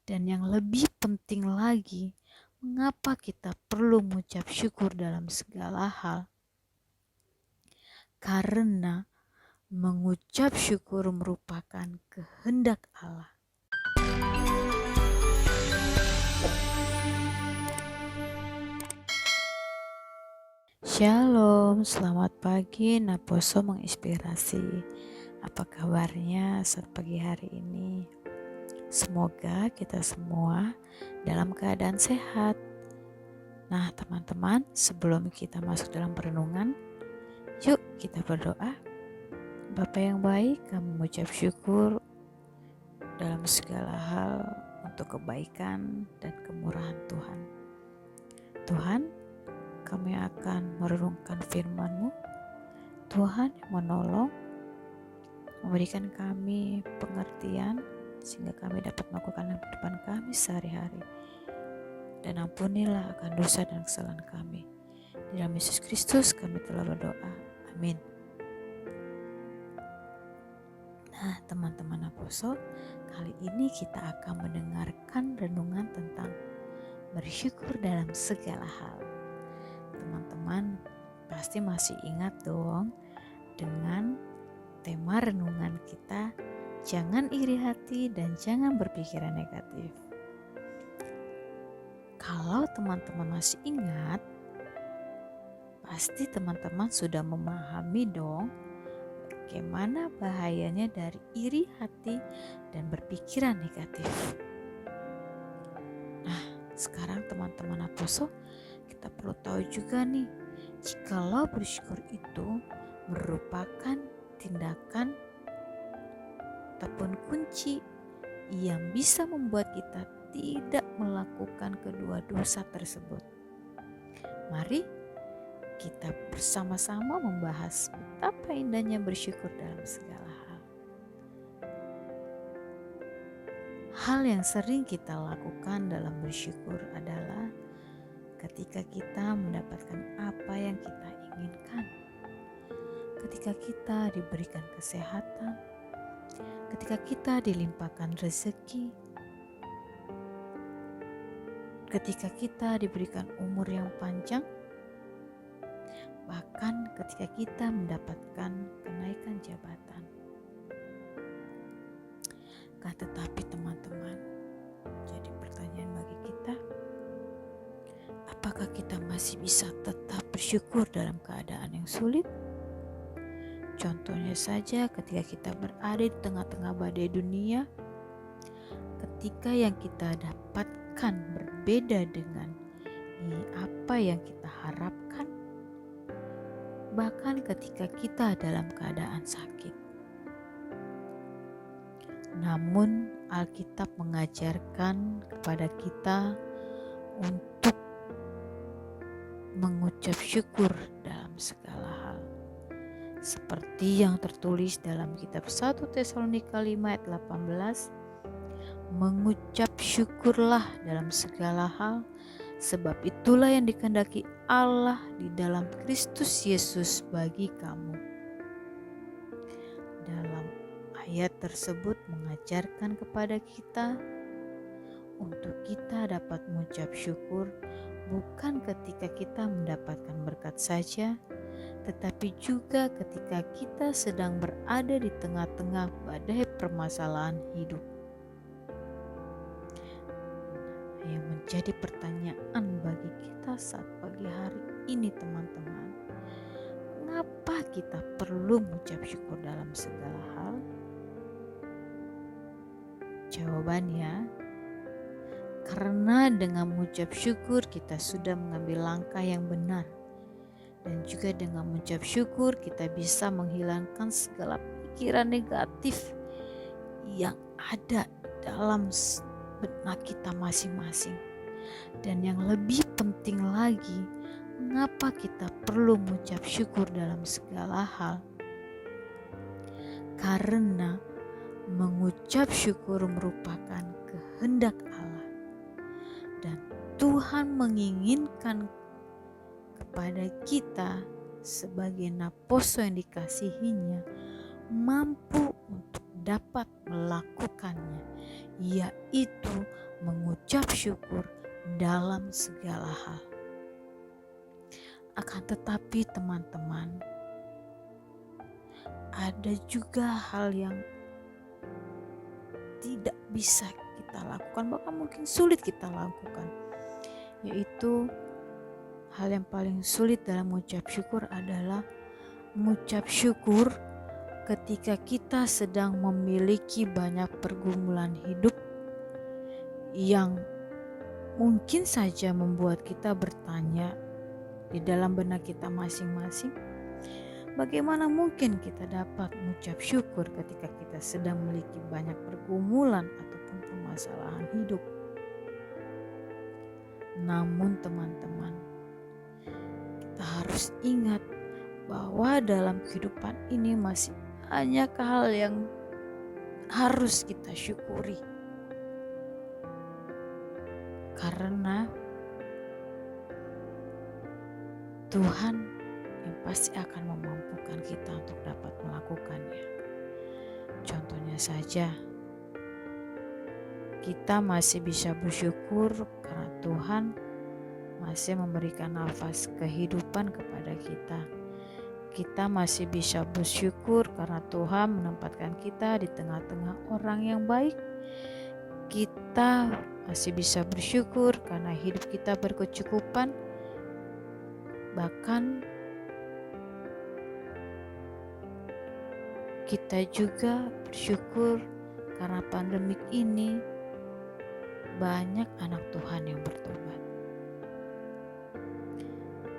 Dan yang lebih penting lagi, mengapa kita perlu mengucap syukur dalam segala hal? Karena mengucap syukur merupakan kehendak Allah. Shalom, selamat pagi. Naposo menginspirasi. Apa kabarnya saat pagi hari ini? Semoga kita semua dalam keadaan sehat. Nah teman-teman, sebelum kita masuk dalam perenungan, yuk kita berdoa. Bapa yang baik, kami mengucap syukur dalam segala hal untuk kebaikan dan kemurahan Tuhan. Tuhan, kami akan merenungkan firman-Mu. Tuhan yang menolong, memberikan kami pengertian sehingga kami dapat melakukan kehidupan kami sehari-hari. Dan ampunilah akan dosa dan kesalahan kami. Di dalam Yesus Kristus kami telah berdoa. Amin. Nah teman-teman Aposo, kali ini kita akan mendengarkan renungan tentang bersyukur dalam segala hal. Teman-teman pasti masih ingat dong dengan tema renungan kita, jangan iri hati dan jangan berpikiran negatif. Kalau teman-teman masih ingat, pasti teman-teman sudah memahami dong bagaimana bahayanya dari iri hati dan berpikiran negatif. Nah, sekarang teman-teman Aposo, kita perlu tahu juga nih, jikalau bersyukur itu merupakan tindakan ataupun kunci yang bisa membuat kita tidak melakukan kedua dosa tersebut. Mari kita bersama-sama membahas betapa indahnya bersyukur dalam segala hal. Hal yang sering kita lakukan dalam bersyukur adalah ketika kita mendapatkan apa yang kita inginkan, ketika kita diberikan kesehatan, ketika kita dilimpahkan rezeki, ketika kita diberikan umur yang panjang, bahkan ketika kita mendapatkan kenaikan jabatan. Tetapi teman-teman, jadi pertanyaan bagi kita, apakah kita masih bisa tetap bersyukur dalam keadaan yang sulit? Contohnya saja ketika kita berada di tengah-tengah badai dunia, ketika yang kita dapatkan berbeda dengan apa yang kita harapkan, bahkan ketika kita dalam keadaan sakit. Namun Alkitab mengajarkan kepada kita untuk mengucap syukur dalam segala hal. Seperti yang tertulis dalam kitab 1 Tesalonika 5 ayat 18, mengucap syukurlah dalam segala hal, sebab itulah yang dikehendaki Allah di dalam Kristus Yesus bagi kamu. Dalam ayat tersebut mengajarkan kepada kita untuk kita dapat mengucap syukur bukan ketika kita mendapatkan berkat saja, tetapi juga ketika kita sedang berada di tengah-tengah badai permasalahan hidup. Yang menjadi pertanyaan bagi kita saat pagi hari ini teman-teman, mengapa kita perlu mengucap syukur dalam segala hal? Jawabannya, karena dengan mengucap syukur kita sudah mengambil langkah yang benar. Dan juga dengan mengucap syukur kita bisa menghilangkan segala pikiran negatif yang ada dalam benak kita masing-masing. Dan yang lebih penting lagi, mengapa kita perlu mengucap syukur dalam segala hal? Karena mengucap syukur merupakan kehendak Allah. Dan Tuhan menginginkan kepada kita sebagai naposo yang dikasihinya mampu untuk dapat melakukannya, yaitu mengucap syukur dalam segala hal. Akan tetapi teman-teman, ada juga hal yang tidak bisa kita lakukan, bahkan mungkin sulit kita lakukan, yaitu hal yang paling sulit dalam mengucap syukur adalah mengucap syukur ketika kita sedang memiliki banyak pergumulan hidup yang mungkin saja membuat kita bertanya di dalam benak kita masing-masing, bagaimana mungkin kita dapat mengucap syukur ketika kita sedang memiliki banyak pergumulan ataupun permasalahan hidup. Namun teman-teman, kita harus ingat bahwa dalam kehidupan ini masih banyak hal yang harus kita syukuri. Karena Tuhan yang pasti akan memampukan kita untuk dapat melakukannya. Contohnya saja, kita masih bisa bersyukur karena Tuhan masih memberikan nafas kehidupan kepada kita. Kita masih bisa bersyukur karena Tuhan menempatkan kita di tengah-tengah orang yang baik. Kita masih bisa bersyukur karena hidup kita berkecukupan. Bahkan kita juga bersyukur karena pandemik ini banyak anak Tuhan yang bertobat.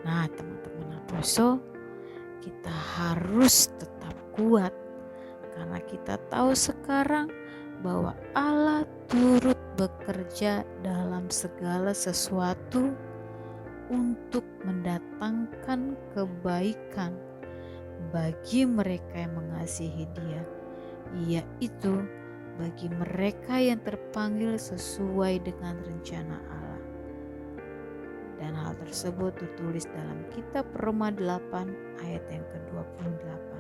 Nah teman-teman Aposo, kita harus tetap kuat karena kita tahu sekarang bahwa Allah turut bekerja dalam segala sesuatu untuk mendatangkan kebaikan bagi mereka yang mengasihi Dia, yaitu bagi mereka yang terpanggil sesuai dengan rencana Allah. Dan hal tersebut tertulis dalam kitab Roma 8 ayat yang ke-28.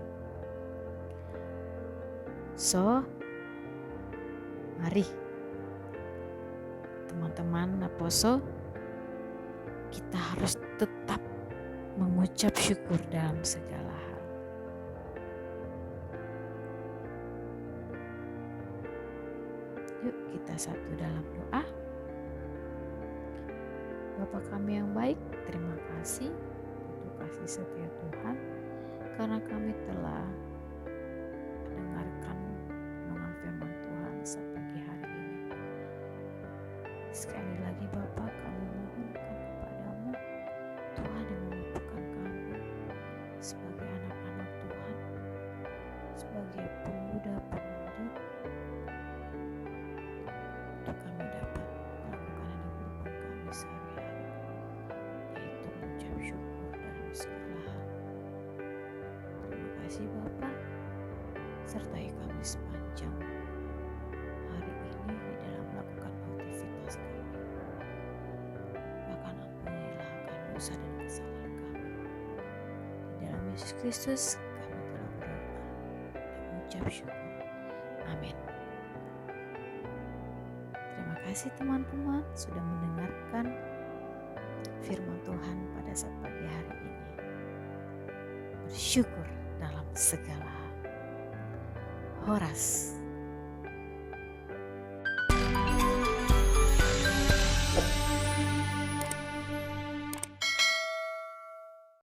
So, mari teman-teman Aposo, kita harus tetap mengucap syukur dalam segala hal. Yuk kita satu dalam doa. Bapa kami yang baik, terima kasih untuk kasih setia Tuhan, karena kami telah mendengarkan renungan firman Tuhan saat pagi hari ini. Sekali lagi Bapa, kami mohonkan kepadamu, Tuhan yang memampukan kami sebagai anak-anak Tuhan, sebagai pemuda-pemudi, untuk kami dapat melakukan yang di kehidupan kami sehari-hari, yaitu mengucap syukur dalam segala hal. Terima kasih Bapa, sertai kami sepanjang hari ini di dalam melakukan aktivitas kami. Bahkan ampunilah akan dosa dan kesalahan kami. Di dalam Yesus Kristus kami telah berdoa dan mengucap syukur. Amin. Terima kasih teman-teman sudah mendengarkan firman Tuhan pada saat pagi hari ini. Bersyukur dalam segala hal. Horas.